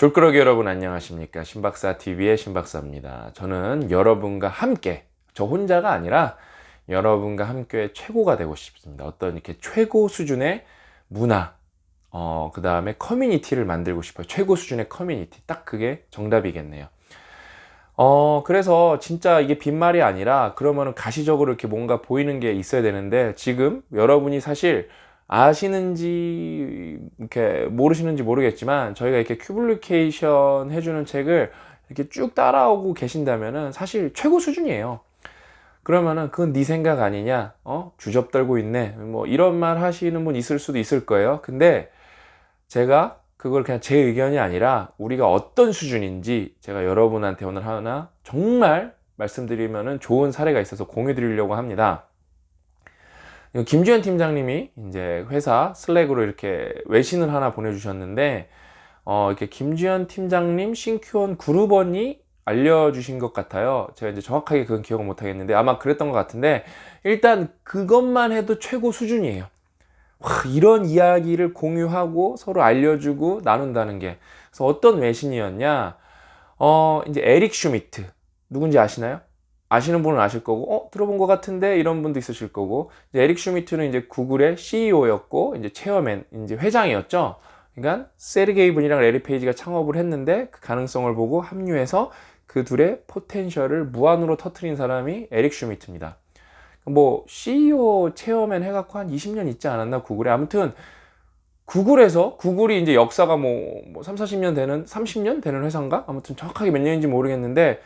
졸끄러기 여러분 안녕하십니까? 신박사TV의 신박사입니다. 저는 여러분과 함께, 저 혼자가 아니라 여러분과 함께 최고가 되고 싶습니다. 어떤 이렇게 최고 수준의 문화, 그 다음에 커뮤니티를 만들고 싶어요. 최고 수준의 커뮤니티. 딱 그게 정답이겠네요. 그래서 진짜 이게 빈말이 아니라 그러면은 가시적으로 이렇게 뭔가 보이는 게 있어야 되는데, 지금 여러분이 사실 아시는지 이렇게 모르시는지 모르겠지만, 저희가 이렇게 큐블리케이션 해주는 책을 이렇게 쭉 따라오고 계신다면은 사실 최고 수준이에요. 그러면은 그건 네 생각 아니냐, 주접 떨고 있네, 뭐 이런 말 하시는 분 있을 수도 있을 거예요. 근데 제가 그걸 그냥 제 의견이 아니라 우리가 어떤 수준인지 제가 여러분한테 오늘 하나 정말 말씀드리면은 좋은 사례가 있어서 공유 드리려고 합니다. 김주현 팀장님이 이제 회사 슬랙으로 이렇게 외신을 하나 보내주셨는데, 이렇게 김주현 팀장님 신큐원 그룹원이 알려주신 것 같아요. 제가 이제 정확하게 그건 기억을 못 하겠는데 아마 그랬던 것 같은데, 일단 그것만 해도 최고 수준이에요. 와, 이런 이야기를 공유하고 서로 알려주고 나눈다는 게. 그래서 어떤 외신이었냐? 이제 에릭 슈미트. 누군지 아시나요? 아시는 분은 아실 거고, 들어본 것 같은데 이런 분도 있으실 거고. 이제 에릭 슈미트는 이제 구글의 CEO였고, 이제 체어맨, 이제 회장이었죠. 그러니까 세르게이 분이랑 레리 페이지가 창업을 했는데 그 가능성을 보고 합류해서 그 둘의 포텐셜을 무한으로 터트린 사람이 에릭 슈미트입니다. 뭐 CEO 체어맨 해갖고 한 20년 있지 않았나 구글에. 아무튼 구글에서, 구글이 이제 역사가 뭐 3, 40년 되는, 30년 되는 회사인가? 아무튼 정확하게 몇 년인지 모르겠는데,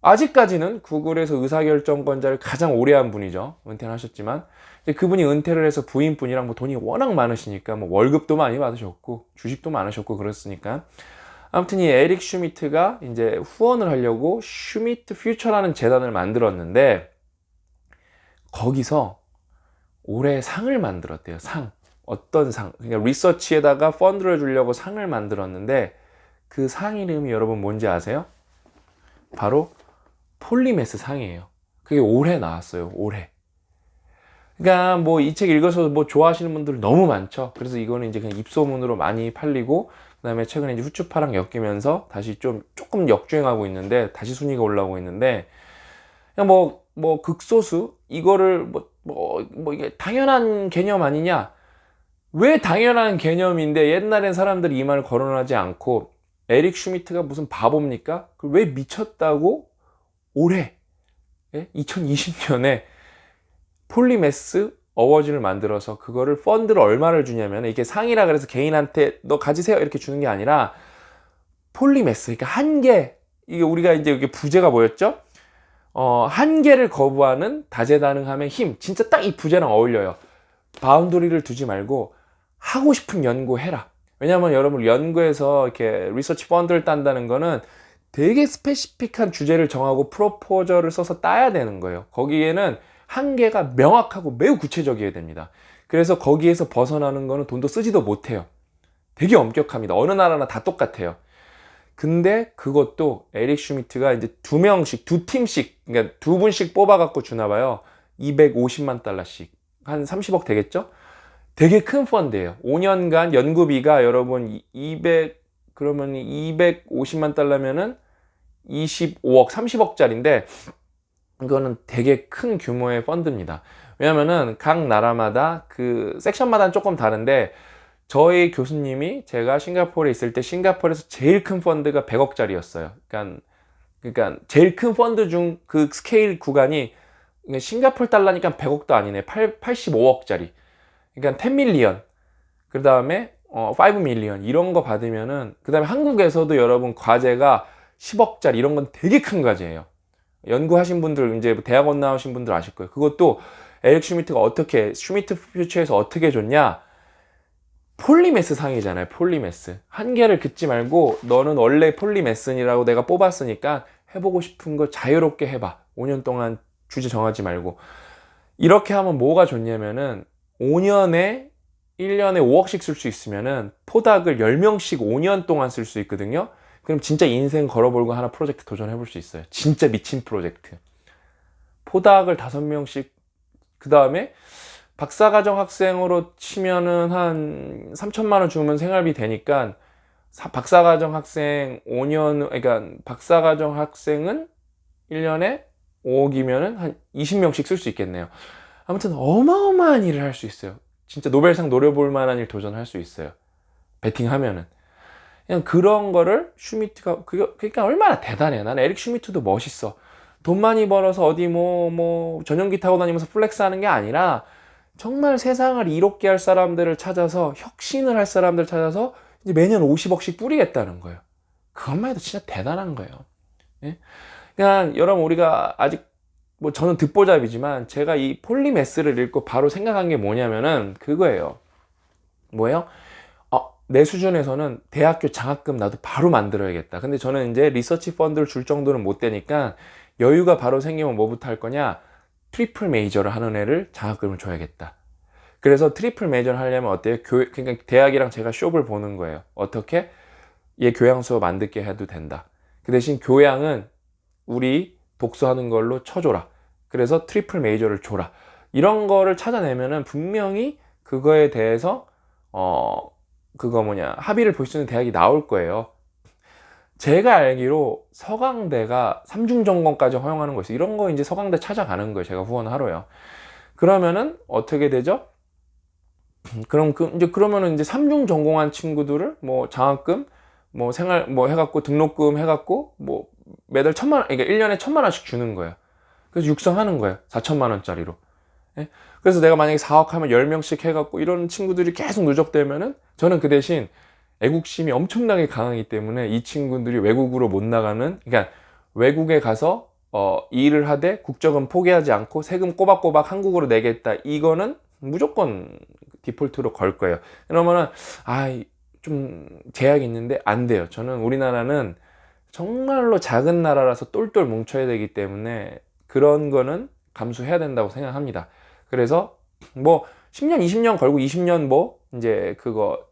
아직까지는 구글에서 의사결정권자를 가장 오래 한 분이죠. 은퇴는 하셨지만. 이제 그분이 은퇴를 해서 부인분이랑 뭐 돈이 워낙 많으시니까 뭐 월급도 많이 받으셨고 주식도 많으셨고 그랬으니까. 아무튼 이 에릭 슈미트가 이제 후원을 하려고 슈미트 퓨처라는 재단을 만들었는데, 거기서 올해 상을 만들었대요. 상. 어떤 상? 그러니까 리서치에다가 펀드를 주려고 상을 만들었는데, 그 상 이름이 여러분 뭔지 아세요? 바로 폴리메스 상이에요. 그게 올해 나왔어요. 올해. 그러니까 뭐 이 책 읽어서 뭐 좋아하시는 분들 너무 많죠. 그래서 이거는 이제 그냥 입소문으로 많이 팔리고, 그다음에 최근에 이제 후추파랑 엮이면서 다시 조금 역주행하고 있는데, 다시 순위가 올라오고 있는데, 그냥 뭐 극소수 이거를 이게 당연한 개념 아니냐? 왜 당연한 개념인데 옛날엔 사람들이 이 말을 거론하지 않고, 에릭 슈미트가 무슨 바보입니까? 왜 미쳤다고 올해 2020년에 폴리메스 어워즈를 만들어서 그거를 펀드를 얼마를 주냐면, 이게 상이라 그래서 개인한테 너 가지세요 이렇게 주는 게 아니라 폴리메스, 그러니까 한 개, 이게 우리가 이제 이게 부제가 뭐였죠? 한 개를 거부하는 다재다능함의 힘. 진짜 딱 이 부제랑 어울려요. 바운더리를 두지 말고 하고 싶은 연구해라. 왜냐면 여러분, 연구에서 이렇게 리서치 펀드를 딴다는 거는 되게 스페시픽한 주제를 정하고 프로포저를 써서 따야 되는 거예요. 거기에는 한계가 명확하고 매우 구체적이어야 됩니다. 그래서 거기에서 벗어나는 거는 돈도 쓰지도 못해요. 되게 엄격합니다. 어느 나라나 다 똑같아요. 근데 그것도 에릭 슈미트가 이제 두 명씩, 두 팀씩, 그러니까 두 분씩 뽑아갖고 주나 봐요. 250만 달러씩. 한 30억 되겠죠? 되게 큰 펀드예요. 5년간 연구비가 여러분 그러면 250만 달러면은 25억, 30억짜리인데, 이거는 되게 큰 규모의 펀드입니다. 왜냐면은 각 나라마다 그 섹션마다는 조금 다른데, 저희 교수님이 제가 싱가포르에 있을 때 싱가포르에서 제일 큰 펀드가 100억짜리였어요. 그러니까 제일 큰 펀드 중 그 스케일 구간이 싱가포르 달러니까 100억도 아니네. 85억짜리. 그러니까 10 밀리언. 그 다음에 5 밀리언 이런 거 받으면은, 그 다음에 한국에서도 여러분 과제가 10억짜리 이런 건 되게 큰 과제예요. 연구하신 분들, 이제 대학원 나오신 분들 아실 거예요. 그것도 에릭 슈미트가 슈미트 퓨처에서 어떻게 줬냐? 폴리메스 상이잖아요. 폴리메스. 한계를 긋지 말고, 너는 원래 폴리메스니라고 내가 뽑았으니까 해보고 싶은 거 자유롭게 해봐. 5년 동안 주제 정하지 말고. 이렇게 하면 뭐가 좋냐면은, 5년에 1년에 5억씩 쓸 수 있으면은 포닥을 10명씩 5년 동안 쓸 수 있거든요. 그럼 진짜 인생 걸어볼고 하나 프로젝트 도전해 볼 수 있어요. 진짜 미친 프로젝트. 포닥을 5명씩, 그 다음에 박사과정 학생으로 치면은 한 3천만 원 주면 생활비 되니까 박사과정 학생 5년, 그러니까 박사과정 학생은 1년에 5억이면은 한 20명씩 쓸 수 있겠네요. 아무튼 어마어마한 일을 할 수 있어요. 진짜 노벨상 노려볼 만한 일 도전할 수 있어요. 베팅하면은. 그냥 그런 거를 슈미트가, 그러니까 얼마나 대단해. 나는 에릭 슈미트도 멋있어. 돈 많이 벌어서 어디 전용기 타고 다니면서 플렉스 하는 게 아니라 정말 세상을 이롭게 할 사람들을 찾아서, 혁신을 할 사람들을 찾아서 이제 매년 50억씩 뿌리겠다는 거예요. 그것만 해도 진짜 대단한 거예요. 예? 그냥 여러분, 우리가 아직 저는 듣보잡이지만 제가 이 폴리매스를 읽고 바로 생각한 게 뭐냐면은 그거예요. 뭐예요? 내 수준에서는 대학교 장학금 나도 바로 만들어야겠다. 근데 저는 이제 리서치 펀드를 줄 정도는 못 되니까 여유가 바로 생기면 뭐부터 할 거냐? 트리플 메이저를 하는 애를 장학금을 줘야겠다. 그래서 트리플 메이저를 하려면 어때요? 그러니까 대학이랑 제가 숍을 보는 거예요. 어떻게? 얘 교양 수업 안 듣게 해도 된다. 그 대신 교양은 우리 독서하는 걸로 쳐줘라. 그래서 트리플 메이저를 줘라. 이런 거를 찾아내면은 분명히 그거에 대해서 합의를 볼 수 있는 대학이 나올 거예요. 제가 알기로 서강대가 3중 전공까지 허용하는 거 있어요. 이런 거 이제 서강대 찾아가는 거예요. 제가 후원하러요. 그러면은 어떻게 되죠? 그러면은 이제 3중 전공한 친구들을 장학금, 해갖고 등록금 해갖고 매달 1,000만 원, 그러니까 1년에 1,000만 원씩 주는 거예요. 그래서 육성하는 거예요. 4천만 원짜리로. 예? 그래서 내가 만약에 4억 하면 10명씩 해갖고 이런 친구들이 계속 누적되면은 저는 그 대신 애국심이 엄청나게 강하기 때문에 이 친구들이 외국으로 못 나가는, 그러니까 외국에 가서 일을 하되 국적은 포기하지 않고 세금 꼬박꼬박 한국으로 내겠다. 이거는 무조건 디폴트로 걸 거예요. 그러면은 좀 제약이 있는데 안 돼요. 저는 우리나라는 정말로 작은 나라라서 똘똘 뭉쳐야 되기 때문에 그런 거는 감수해야 된다고 생각합니다. 그래서 10년, 20년 걸고 20년 이제 그거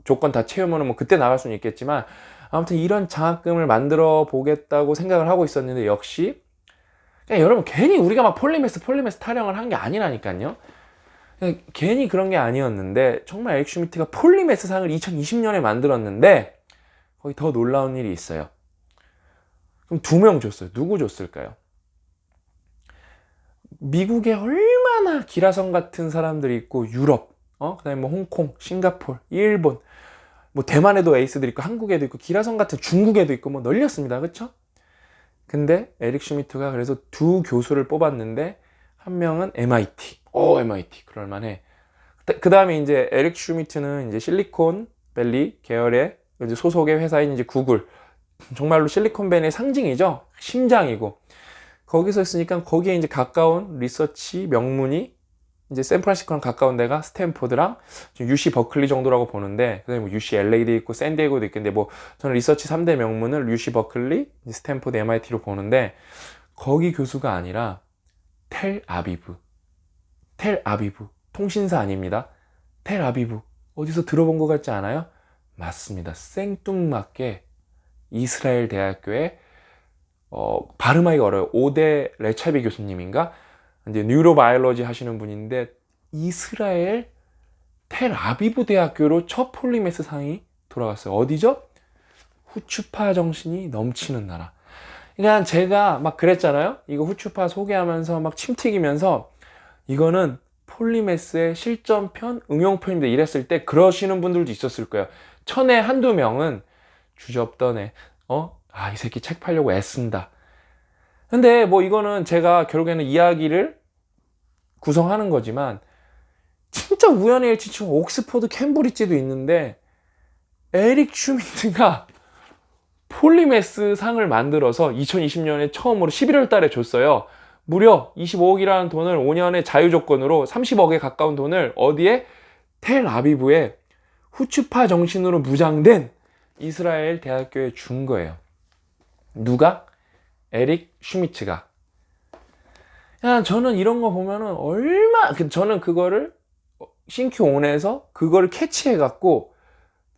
조건 다 채우면은 그때 나갈 수는 있겠지만, 아무튼 이런 장학금을 만들어 보겠다고 생각을 하고 있었는데, 역시 그냥 여러분, 괜히 우리가 막 폴리매스 타령을 한 게 아니라니까요. 그냥 괜히 그런 게 아니었는데, 정말 에릭 슈미트가 폴리매스 상을 2020년에 만들었는데 거기 더 놀라운 일이 있어요. 그럼 2명 줬어요. 누구 줬을까요? 미국에 얼마나 기라성 같은 사람들이 있고, 유럽, 그다음에 홍콩, 싱가포르, 일본, 대만에도 에이스들이 있고, 한국에도 있고, 기라성 같은 중국에도 있고, 널렸습니다. 그쵸? 근데 에릭 슈미트가 그래서 2 교수를 뽑았는데, 한 명은 MIT. MIT 그럴만해. 그 다음에 이제 에릭 슈미트는 이제 실리콘밸리 계열의 이제 소속의 회사인 이제 구글, 정말로 실리콘밸리의 상징이죠. 심장이고, 거기서 있으니까 거기에 이제 가까운 리서치 명문이 이제 샌프란시스코랑 가까운 데가 스탠포드랑 UC 버클리 정도라고 보는데, 그다음에 UC LA도 있고 샌디에고도 있는데, 저는 리서치 3대 명문을 UC 버클리, 스탠포드, MIT로 보는데, 거기 교수가 아니라 텔아비브 통신사 아닙니다. 텔아비브 어디서 들어본 것 같지 않아요? 맞습니다. 생뚱맞게 이스라엘 대학교의 발음하기가 어려워요. 오데 레차비 교수님인가? 이제 뉴로바이올로지 하시는 분인데, 이스라엘 텔아비브 대학교로 첫 폴리매스 상이 돌아갔어요. 어디죠? 후추파 정신이 넘치는 나라. 그러니까 제가 막 그랬잖아요. 이거 후추파 소개하면서 막 침 튀기면서 이거는 폴리매스의 실전편, 응용편입니다. 이랬을 때 그러시는 분들도 있었을 거예요. 천에 한두 명은 주접던 애, 이 새끼 책 팔려고 애쓴다. 근데 이거는 제가 결국에는 이야기를 구성하는 거지만, 진짜 우연의 일치처럼 옥스퍼드, 캠브리지도 있는데 에릭 슈미트가 폴리매스 상을 만들어서 2020년에 처음으로 11월 달에 줬어요. 무려 25억이라는 돈을 5년의 자유조건으로 30억에 가까운 돈을 어디에? 텔아비브에 후추파 정신으로 무장된 이스라엘 대학교에 준 거예요. 누가? 에릭 슈미츠가. 저는 이런 거 보면은 저는 그거를 싱큐온에서 그거를 캐치해갖고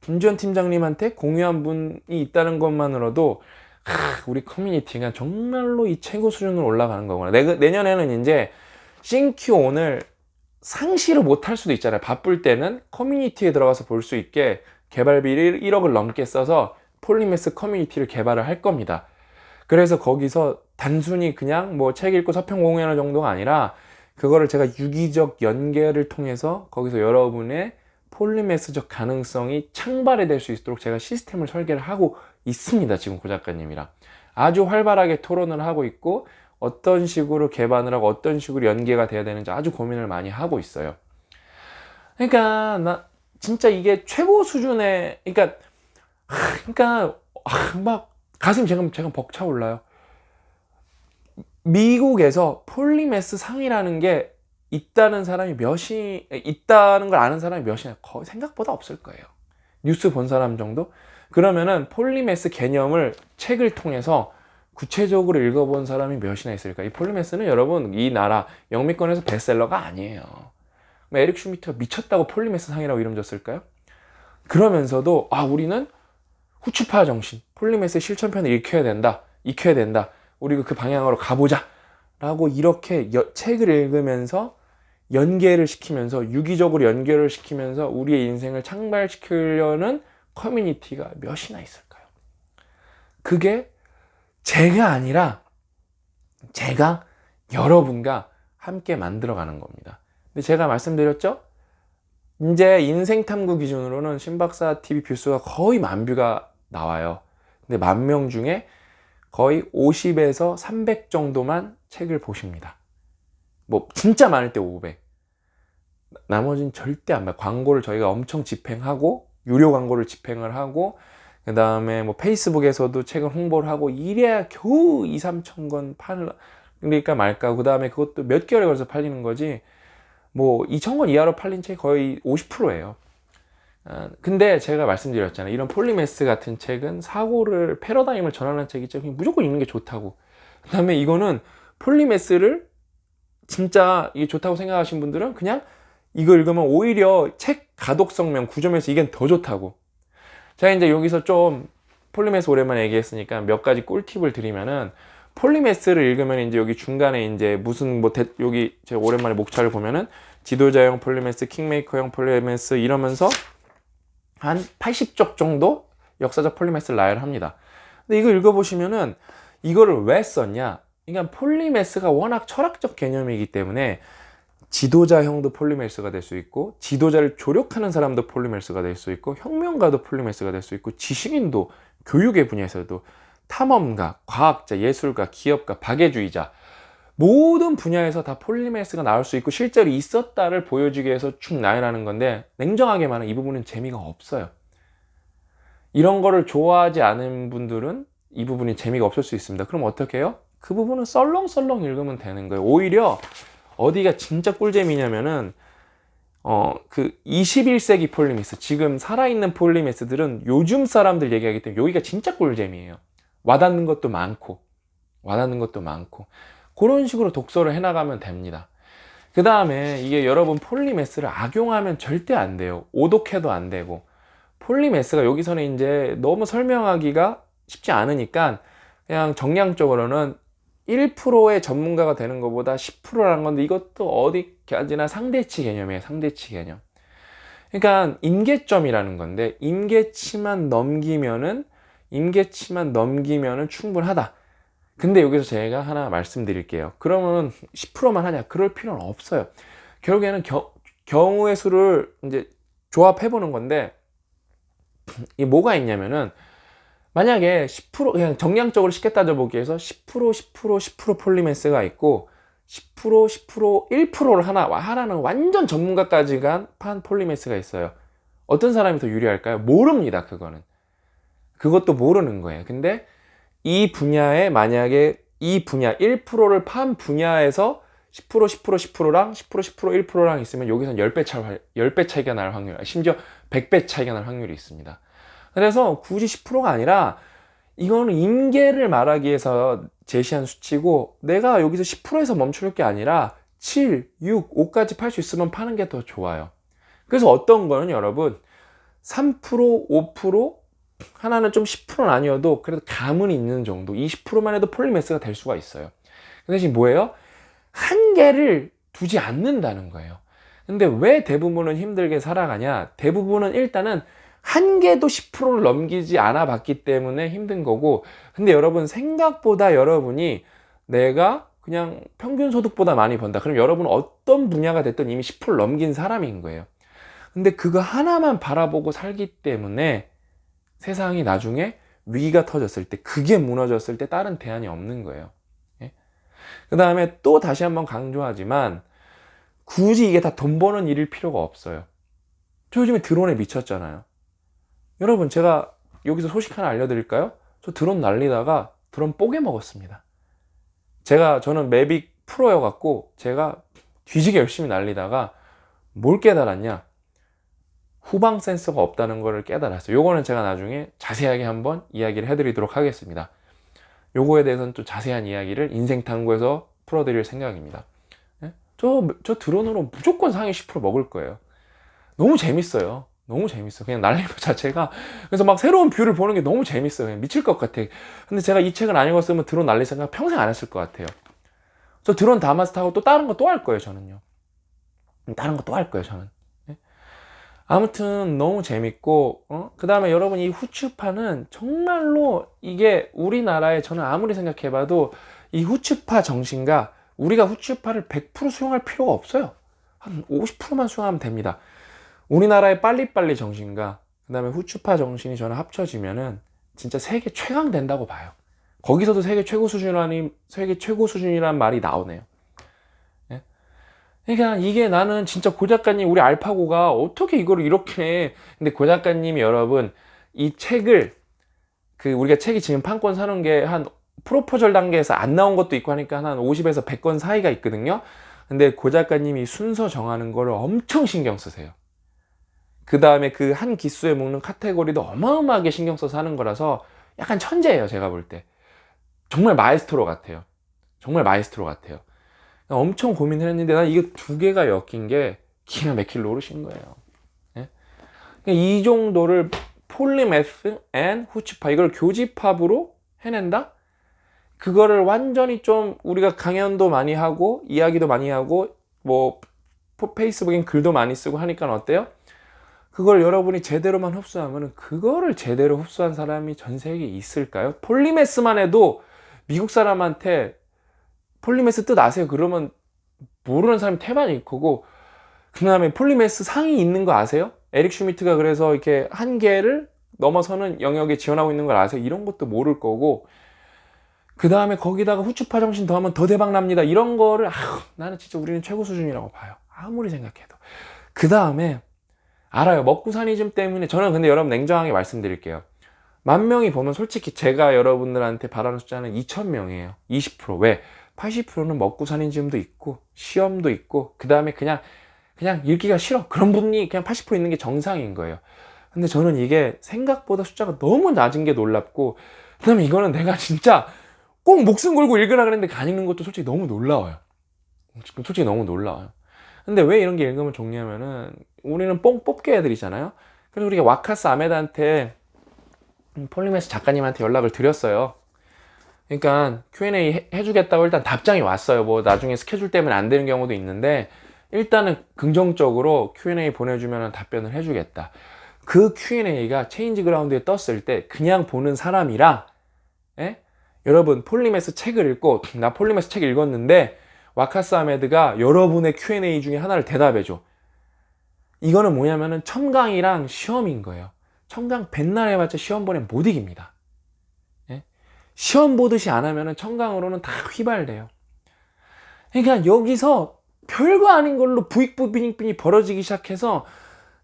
김지현 팀장님한테 공유한 분이 있다는 것만으로도 우리 커뮤니티가 정말로 이 최고 수준으로 올라가는 거구나. 내년에는 이제 싱큐온을 상시로 못 할 수도 있잖아요. 바쁠 때는 커뮤니티에 들어가서 볼 수 있게 개발비를 1억을 넘게 써서 폴리매스 커뮤니티를 개발을 할 겁니다. 그래서 거기서 단순히 그냥 뭐 책 읽고 서평 공유하는 정도가 아니라 그거를 제가 유기적 연계를 통해서 거기서 여러분의 폴리매스적 가능성이 창발이 될 수 있도록 제가 시스템을 설계를 하고 있습니다. 지금 고 작가님이랑 아주 활발하게 토론을 하고 있고, 어떤 식으로 개발을 하고 어떤 식으로 연계가 돼야 되는지 아주 고민을 많이 하고 있어요. 그러니까 나 진짜 이게 최고 수준의, 막 가슴이 제가 벅차올라요. 미국에서 폴리매스 상이라는 게 있다는 걸 아는 사람이 몇이나, 거의 생각보다 없을 거예요. 뉴스 본 사람 정도? 그러면은 폴리매스 개념을 책을 통해서 구체적으로 읽어본 사람이 몇이나 있을까? 이 폴리매스는 여러분, 이 나라 영미권에서 베스트셀러가 아니에요. 에릭 슈미트가 미쳤다고 폴리매스 상이라고 이름 줬을까요? 그러면서도 우리는 후추파 정신, 폴리매스의 실천편을 익혀야 된다. 우리가 그 방향으로 가보자 라고 이렇게 책을 읽으면서 연계를 시키면서, 유기적으로 연결을 시키면서 우리의 인생을 창발시키려는 커뮤니티가 몇이나 있을까요? 그게 제가 아니라 제가 여러분과 함께 만들어가는 겁니다. 근데 제가 말씀드렸죠? 이제 인생탐구 기준으로는 신박사 TV 뷰수가 거의 10,000뷰가 나와요. 근데 10,000명 중에 거의 50에서 300 정도만 책을 보십니다. 뭐 진짜 많을 때 500. 나머지는 절대 안 봐요. 광고를 저희가 엄청 집행하고, 유료 광고를 집행을 하고, 그 다음에 뭐 페이스북에서도 책을 홍보를 하고, 이래야 겨우 2-3천 권 팔릴까 말까. 그 다음에 그것도 몇 개월에 걸쳐서 팔리는 거지, 뭐 2,000권 이하로 팔린 책이 거의 50%예요. 근데 제가 말씀드렸잖아요. 이런 폴리매스 같은 책은 패러다임을 전하는 책이죠. 무조건 읽는 게 좋다고. 그 다음에 이거는 폴리매스를 진짜 이게 좋다고 생각하신 분들은 그냥 이거 읽으면 오히려 책 가독성면 9점에서 이게 더 좋다고. 제가 이제 여기서 좀 폴리매스 오랜만에 얘기했으니까 몇 가지 꿀팁을 드리면은, 폴리매스를 읽으면 이제 여기 중간에 이제 여기 제가 오랜만에 목차를 보면은 지도자형 폴리매스, 킹메이커형 폴리매스 이러면서 한 80쪽 정도 역사적 폴리매스를 나열합니다. 근데 이거 읽어보시면은 이거를 왜 썼냐? 그러니까 폴리매스가 워낙 철학적 개념이기 때문에 지도자형도 폴리매스가 될 수 있고, 지도자를 조력하는 사람도 폴리매스가 될 수 있고, 혁명가도 폴리매스가 될 수 있고, 지식인도, 교육의 분야에서도, 탐험가, 과학자, 예술가, 기업가, 박애주의자, 모든 분야에서 다 폴리매스가 나올 수 있고 실제로 있었다를 보여주기 위해서 쭉 나열하는 건데, 냉정하게 말하면 이 부분은 재미가 없어요. 이런 거를 좋아하지 않은 분들은 이 부분이 재미가 없을 수 있습니다. 그럼 어떻게 해요? 그 부분은 썰렁썰렁 읽으면 되는 거예요. 오히려 어디가 진짜 꿀잼이냐면은 그 21세기 폴리매스, 지금 살아있는 폴리매스들은 요즘 사람들 얘기하기 때문에 여기가 진짜 꿀잼이에요. 와닿는 것도 많고 그런 식으로 독서를 해나가면 됩니다. 그 다음에 이게 여러분 폴리매스를 악용하면 절대 안 돼요. 오독해도 안 되고. 폴리매스가 여기서는 이제 너무 설명하기가 쉽지 않으니까 그냥 정량적으로는 1%의 전문가가 되는 것보다 10%라는 건데, 이것도 어디까지나 상대치 개념이에요. 상대치 개념. 그러니까 임계점이라는 건데, 임계치만 넘기면은 충분하다. 근데 여기서 제가 하나 말씀드릴게요. 그러면 10%만 하냐? 그럴 필요는 없어요. 결국에는 경우의 수를 이제 조합해 보는 건데, 이게 뭐가 있냐면은, 만약에 10% 그냥 정량적으로 쉽게 따져보기 위해서 10% 폴리매스가 있고, 1%를 하나는 완전 전문가까지 판 폴리매스가 있어요. 어떤 사람이 더 유리할까요? 모릅니다. 그것도 모르는 거예요. 근데 이 분야에 만약에 이 분야 1%를 판 분야에서 10%랑 1%랑 있으면 여기서는 10배 차이가 날 확률, 심지어 100배 차이가 날 확률이 있습니다. 그래서 굳이 10%가 아니라 이거는 임계를 말하기 위해서 제시한 수치고, 내가 여기서 10%에서 멈출 게 아니라 7, 6, 5까지 팔 수 있으면 파는 게 더 좋아요. 그래서 어떤 거는 여러분 3%, 5%, 하나는 좀 10%는 아니어도 그래도 감은 있는 정도, 20%만 해도 폴리매스가 될 수가 있어요. 그 대신 뭐예요? 한계를 두지 않는다는 거예요. 근데 왜 대부분은 힘들게 살아가냐? 대부분은 일단은 한 개도 10%를 넘기지 않아 봤기 때문에 힘든 거고, 근데 여러분 생각보다 여러분이 내가 그냥 평균 소득보다 많이 번다. 그럼 여러분 어떤 분야가 됐든 이미 10%를 넘긴 사람인 거예요. 근데 그거 하나만 바라보고 살기 때문에 세상이 나중에 위기가 터졌을 때, 그게 무너졌을 때 다른 대안이 없는 거예요. 예? 그 다음에 또 다시 한번 강조하지만 굳이 이게 다 돈 버는 일일 필요가 없어요. 저 요즘에 드론에 미쳤잖아요. 여러분 제가 여기서 소식 하나 알려드릴까요? 저 드론 날리다가 드론 뽀개 먹었습니다. 저는 매빅 프로여갖고 제가 뒤지게 열심히 날리다가 뭘 깨달았냐? 후방 센서가 없다는 것을 깨달았어요. 요거는 제가 나중에 자세하게 한번 이야기를 해드리도록 하겠습니다. 요거에 대해서는 또 자세한 이야기를 인생 탐구에서 풀어드릴 생각입니다. 예? 저 드론으로 무조건 상위 10% 먹을 거예요. 너무 재밌어요. 너무 재밌어. 그냥 날리는 것 자체가. 그래서 막 새로운 뷰를 보는 게 너무 재밌어요. 그냥 미칠 것 같아. 근데 제가 이 책을 안 읽었으면 드론 날릴 생각 평생 안 했을 것 같아요. 저 드론 다 마스터하고 또 다른 거 또 할 거예요, 저는요. 다른 거 또 할 거예요, 저는. 예? 아무튼 너무 재밌고, 그 다음에 여러분 이 후추파는 정말로 이게 우리나라에 저는 아무리 생각해봐도 이 후추파 정신과 우리가 후추파를 100% 수용할 필요가 없어요. 한 50%만 수용하면 됩니다. 우리나라의 빨리빨리 정신과 그 다음에 후추파 정신이 저는 합쳐지면은 진짜 세계 최강 된다고 봐요. 거기서도 세계 최고 수준이라는 말이 나오네요. 예? 그러니까 이게 나는 진짜 고 작가님, 우리 알파고가 어떻게 이거를 이렇게 해. 근데 고 작가님이 여러분 이 책을 우리가 책이 지금 판권 사는 게 한 프로포절 단계에서 안 나온 것도 있고 하니까 한 50에서 100권 사이가 있거든요. 근데 고 작가님이 순서 정하는 거를 엄청 신경 쓰세요. 그 다음에 그 한 기수에 묶는 카테고리도 어마어마하게 신경 써서 하는 거라서 약간 천재예요, 제가 볼 때. 정말 마에스트로 같아요. 정말 마에스트로 같아요. 엄청 고민을 했는데 난 이거 두 개가 엮인 게 기가 막힐 노릇인 거예요. 예? 이 정도를 폴리메스 앤 후치파, 이걸 교집합으로 해낸다? 그거를 완전히 좀 우리가 강연도 많이 하고 이야기도 많이 하고 뭐 페이스북엔 글도 많이 쓰고 하니까 어때요? 그걸 여러분이 제대로만 흡수하면 그거를 제대로 흡수한 사람이 전 세계에 있을까요? 폴리메스만 해도 미국 사람한테 폴리메스 뜻 아세요? 그러면 모르는 사람이 태반일 거고, 그 다음에 폴리메스 상이 있는 거 아세요? 에릭 슈미트가 그래서 이렇게 한계를 넘어서는 영역에 지원하고 있는 걸 아세요? 이런 것도 모를 거고, 그 다음에 거기다가 후추파 정신 더하면 더 대박 납니다. 이런 거를 나는 진짜 우리는 최고 수준이라고 봐요. 아무리 생각해도. 그 다음에 알아요. 먹고 사니즘 때문에. 저는 근데 여러분 냉정하게 말씀드릴게요. 10,000명이 보면 솔직히 제가 여러분들한테 바라는 숫자는 2,000명이에요. 20%. 왜? 80%는 먹고 사니즘도 있고 시험도 있고 그 다음에 그냥 읽기가 싫어. 그런 분이 그냥 80% 있는 게 정상인 거예요. 근데 저는 이게 생각보다 숫자가 너무 낮은 게 놀랍고, 그 다음에 이거는 내가 진짜 꼭 목숨 걸고 읽으라 그랬는데 안 읽는 것도 솔직히 너무 놀라워요. 솔직히 너무 놀라워요. 근데 왜 이런 게 읽으면 좋냐면은 우리는 뽕 뽑기 애들이잖아요. 그래서 우리가 와카스 아메드한테 폴리메스 작가님한테 연락을 드렸어요. 그러니까 Q&A 해주겠다고 일단 답장이 왔어요. 뭐 나중에 스케줄 때문에 안 되는 경우도 있는데 일단은 긍정적으로 Q&A 보내주면 답변을 해주겠다. 그 Q&A가 체인지 그라운드에 떴을 때 그냥 보는 사람이랑, 예? 여러분 폴리메스 책을 읽고 나 폴리메스 책 읽었는데 와카스 아메드가 여러분의 Q&A 중에 하나를 대답해줘. 이거는 뭐냐면은 첨강이랑 시험인 거예요. 첨강 백날 해봤자 시험 보내면 못 이깁니다. 예? 시험 보듯이 안 하면은 첨강으로는 다 휘발돼요. 그러니까 여기서 별거 아닌 걸로 부익부 빈익빈이 벌어지기 시작해서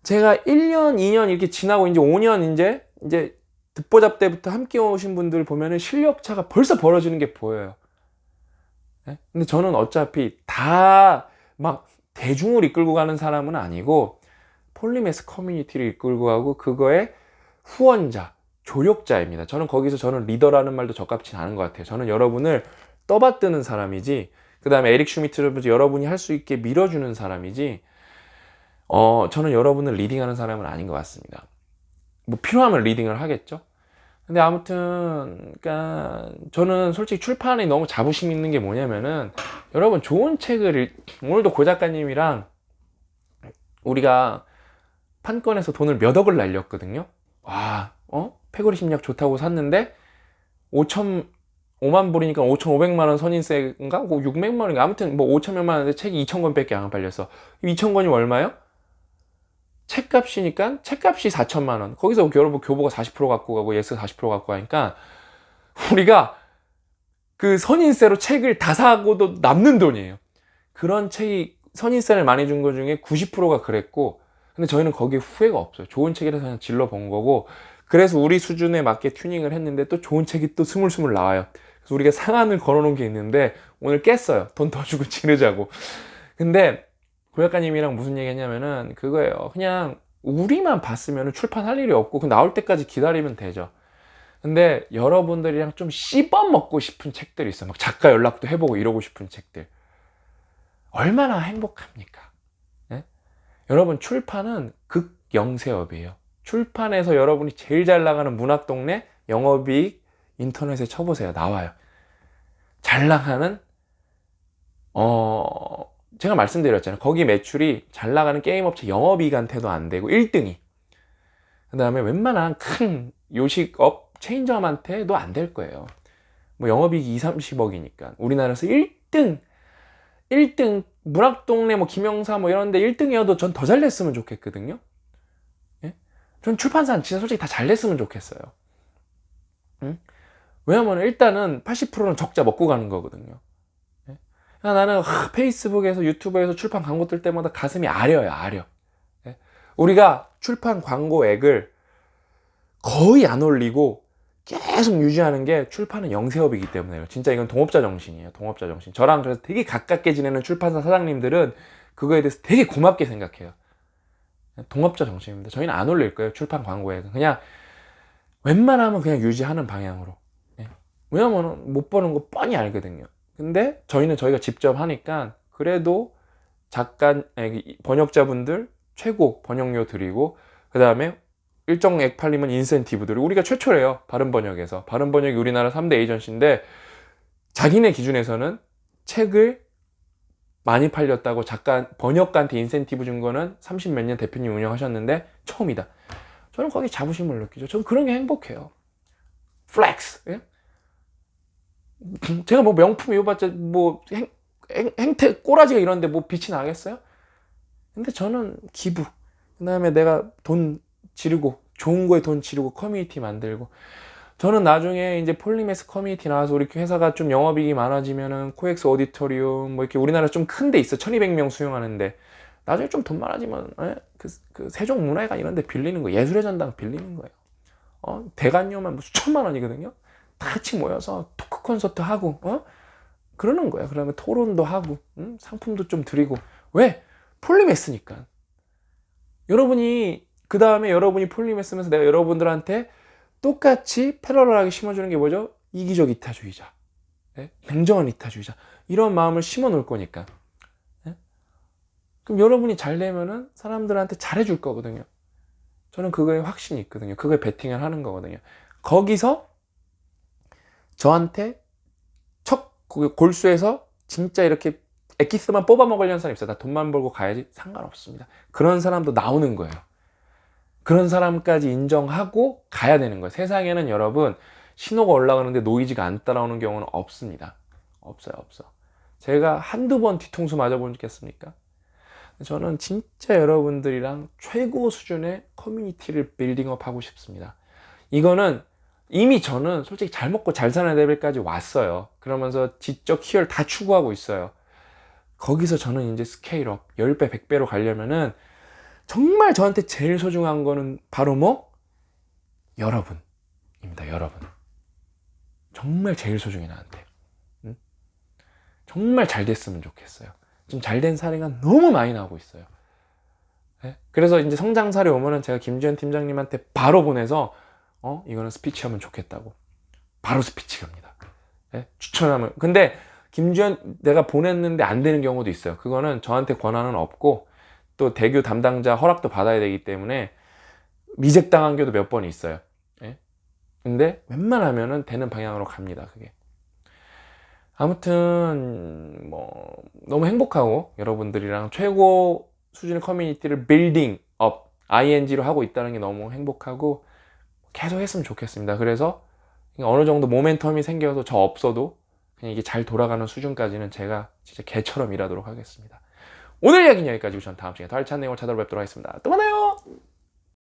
제가 1년, 2년 이렇게 지나고 이제 5년 이제 듣보잡 때부터 함께 오신 분들 보면은 실력차가 벌써 벌어지는 게 보여요. 예? 근데 저는 어차피 다 막 대중을 이끌고 가는 사람은 아니고 폴리메스 커뮤니티를 이끌고 가고 그거의 후원자, 조력자입니다. 저는 리더라는 말도 적합치 않은 것 같아요. 저는 여러분을 떠받드는 사람이지, 그 다음에 에릭 슈미트를 여러분이 할 수 있게 밀어주는 사람이지, 저는 여러분을 리딩하는 사람은 아닌 것 같습니다. 뭐 필요하면 리딩을 하겠죠. 근데 아무튼 그러니까 저는 솔직히 출판에 너무 자부심 있는 게 뭐냐면은 여러분 좋은 책을 오늘도 고 작가님이랑 우리가 판권에서 돈을 몇 억을 날렸거든요. 와, 패거리 심리학 좋다고 샀는데 5만 불이니까 5,500만 원 선인세인가? 600만 원인가? 아무튼 뭐 5천몇만 원인데 책이 2,000권밖에 안 팔렸어. 2,000권이 얼마요? 책값이니까 책값이 4천만 원. 거기서 여러분 교보가 40% 갖고 가고 예스가 40% 갖고 가니까 우리가 그 선인세로 책을 다 사고도 남는 돈이에요. 그런 책이 선인세를 많이 준 것 중에 90%가 그랬고, 근데 저희는 거기에 후회가 없어요. 좋은 책이라서 그냥 질러 본 거고, 그래서 우리 수준에 맞게 튜닝을 했는데 또 좋은 책이 또 스물스물 나와요. 그래서 우리가 상한을 걸어놓은 게 있는데 오늘 깼어요. 돈 더 주고 지르자고. 근데 고 작가님이랑 무슨 얘기 했냐면은 그거예요. 그냥 우리만 봤으면 출판할 일이 없고 그 나올 때까지 기다리면 되죠. 근데 여러분들이랑 좀 씹어 먹고 싶은 책들이 있어요. 막 작가 연락도 해보고 이러고 싶은 책들. 얼마나 행복합니까? 네? 여러분, 출판은 극영세업이에요. 출판에서 여러분이 제일 잘 나가는 문학동네 영업이익 인터넷에 쳐보세요. 나와요. 잘 나가는 제가 말씀드렸잖아요. 거기 매출이 잘 나가는 게임업체 영업이익한테도 안 되고 1등이. 그 다음에 웬만한 큰 요식업 체인점한테도 안 될 거예요. 뭐 영업이익 2, 30억이니까. 우리나라에서 1등 문학동네 뭐 김영사 뭐 이런데 1등이어도 전 더 잘 냈으면 좋겠거든요. 예? 전 출판사는 진짜 솔직히 다 잘 냈으면 좋겠어요. 응? 왜냐면 일단은 80%는 적자 먹고 가는 거거든요. 예? 나는 페이스북에서 유튜브에서 출판 광고 뜰 때마다 가슴이 아려요. 아려. 예? 우리가 출판 광고액을 거의 안 올리고 계속 유지하는 게 출판은 영세업이기 때문에요. 진짜 이건 동업자 정신이에요. 동업자 정신. 저랑 그래서 되게 가깝게 지내는 출판사 사장님들은 그거에 대해서 되게 고맙게 생각해요. 동업자 정신입니다. 저희는 안 올릴 거예요. 출판 광고액은. 그냥 웬만하면 그냥 유지하는 방향으로. 왜냐면 못 버는 거 뻔히 알거든요. 근데 저희는 저희가 직접 하니까 그래도 작가, 번역자분들 최고 번역료 드리고, 그 다음에 일정 액 팔리면 인센티브들을 우리가 최초래요. 바른번역에서. 바른번역이 우리나라 3대 에이전시인데 자기네 기준에서는 책을 많이 팔렸다고 작가, 번역가한테 인센티브 준 거는 30 몇 년 대표님 운영하셨는데 처음이다. 저는 거기 자부심을 느끼죠. 저는 그런 게 행복해요. 플렉스. 예? 제가 뭐 명품 입어봤자 뭐 행태 꼬라지가 이런데 뭐 빛이 나겠어요? 근데 저는 기부, 그 다음에 내가 돈 지르고 좋은 거에 돈 지르고 커뮤니티 만들고, 저는 나중에 이제 폴리메스 커뮤니티 나와서 우리 회사가 좀 영업이익이 많아지면은 코엑스 오디토리움 뭐 이렇게 우리나라 좀 큰 데 있어. 1200명 수용하는데 나중에 좀 돈 많아지면 그 세종문화회관 이런 데 빌리는 거, 예술의 전당 빌리는 거예요. 대관료만 뭐 수천만 원이거든요. 다 같이 모여서 토크 콘서트 하고 그러는 거예요. 그러면 토론도 하고 상품도 좀 드리고. 왜? 폴리메스니까. 여러분이 그 다음에 여러분이 폴리메스면서 내가 여러분들한테 똑같이 패러럴하게 심어주는 게 뭐죠? 이기적 이타주의자, 냉정한 이타주의자, 이런 마음을 심어 놓을 거니까. 그럼 여러분이 잘 되면은 사람들한테 잘해줄 거거든요. 저는 그거에 확신이 있거든요. 그거에 베팅을 하는 거거든요. 거기서 저한테 첫 골수에서 진짜 이렇게 엑기스만 뽑아 먹으려는 사람이 있어요. 나 돈만 벌고 가야지. 상관없습니다. 그런 사람도 나오는 거예요. 그런 사람까지 인정하고 가야 되는 거예요. 세상에는 여러분 신호가 올라가는데 노이즈가 안 따라오는 경우는 없습니다. 없어요. 없어. 제가 한두 번 뒤통수 맞아보겠습니까? 저는 진짜 여러분들이랑 최고 수준의 커뮤니티를 빌딩업 하고 싶습니다. 이거는 이미 저는 솔직히 잘 먹고 잘 사는 레벨까지 왔어요. 그러면서 지적 희열 다 추구하고 있어요. 거기서 저는 이제 스케일업 10배, 100배로 가려면은 정말 저한테 제일 소중한 거는 바로 뭐? 여러분입니다. 여러분. 정말 제일 소중해 나한테. 응? 정말 잘 됐으면 좋겠어요. 지금 잘 된 사례가 너무 많이 나오고 있어요. 네? 그래서 이제 성장 사례 오면은 제가 김주현 팀장님한테 바로 보내서 이거는 스피치 하면 좋겠다고 바로 스피치 갑니다. 네? 추천하면. 근데 김주현 내가 보냈는데 안 되는 경우도 있어요. 그거는 저한테 권한은 없고 또 대교 담당자 허락도 받아야 되기 때문에 리젝 당한 경우도 몇 번 있어요. 예? 근데 웬만하면은 되는 방향으로 갑니다. 그게. 아무튼 뭐 너무 행복하고 여러분들이랑 최고 수준의 커뮤니티를 빌딩 업 ing로 하고 있다는 게 너무 행복하고 계속 했으면 좋겠습니다. 그래서 어느 정도 모멘텀이 생겨서 저 없어도 그냥 이게 잘 돌아가는 수준까지는 제가 진짜 개처럼 일하도록 하겠습니다. 오늘 이야기는 여기까지고 전 다음 시간에 더 알찬 내용을 찾아뵙도록 하겠습니다. 또 만나요.